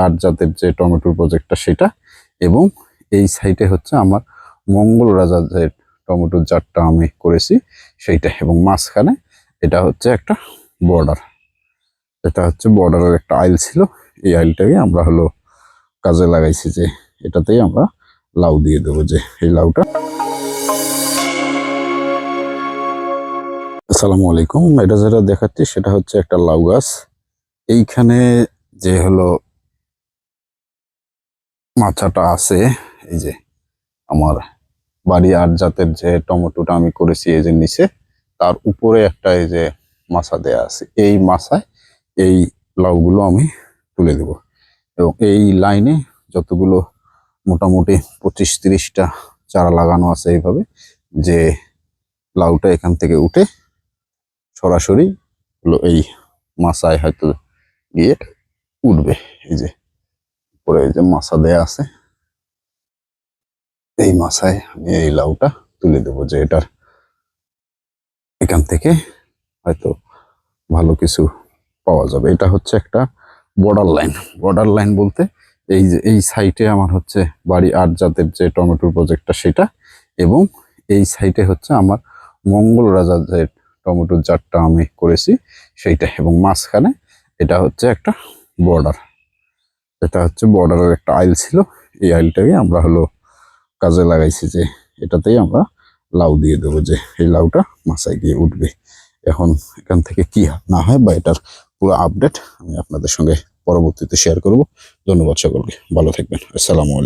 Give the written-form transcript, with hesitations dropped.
আট জাতের যে টমেটোর প্রজেক্টটা সেটা, এবং এই সাইডে হচ্ছে আমার মঙ্গল রাজা যে টমেটোর জাতটা আমি করেছি সেইটা, এবং মাঝখানে এটা হচ্ছে একটা বর্ডার। এটা হচ্ছে বর্ডারের একটা আইল ছিল, এই আইলটাকে আমরা হলো কাজে লাগাইছি যে এটাতেই আমরা লাউ দিয়ে দেবো, যে এই লাউটা। আসসালামু আলাইকুম। এটা যেটা দেখাচ্ছি সেটা হচ্ছে একটা লাউ গাছ। এইখানে যে হলো মাচাটা আছে, এই যে আমার বাড়ি আট জাতের যে টমেটোটা আমি করেছি এই যে নিচে, তার উপরে একটা এই যে মাছা দেয়া আছে, এই মাছায় এই লাউগুলো আমি তুলে দেব। এবং এই লাইনে যতগুলো মোটামুটি 25-30টা চারা লাগানো আছে এইভাবে, যে লাউটা এখান থেকে উঠে সরাসরি হলো এই মাছায় হয়তো গিয়ে উঠবে। এই যে উপরে এই যে মাছা দেয়া আছে, এই মাছায় আমি এই লাউটা তুলে দেবো, যে এটার এখান থেকে হয়তো ভালো কিছু পাওয়া যাবে। এটা হচ্ছে একটা বর্ডার লাইন। বর্ডার লাইন বলতে এই যে এই সাইটে আমার হচ্ছে বাড়ি আট জাতের যে টমেটোর প্রজেক্টটা সেটা, এবং এই সাইটে হচ্ছে আমার মঙ্গল রাজা যে টমেটোর জাতটা আমি করেছি সেইটা, এবং মাঝখানে এটা হচ্ছে একটা বর্ডার। এটা হচ্ছে বর্ডারের একটা আইল ছিল, এই আইলটাকে আমরা হলো কাজে লাগাইছি যে এটাতেই আমরা লাউ দিয়ে দেবো, যে এই লাউটা মাছায় গিয়ে উঠবে। এখন এখান থেকে কি না হয় বা এটার পুরো আপডেট আমি আপনাদের সঙ্গে পরবর্তীতে শেয়ার করব। ধন্যবাদ সকলকে, ভালো থাকবেন। আসসালামু আলাইকুম।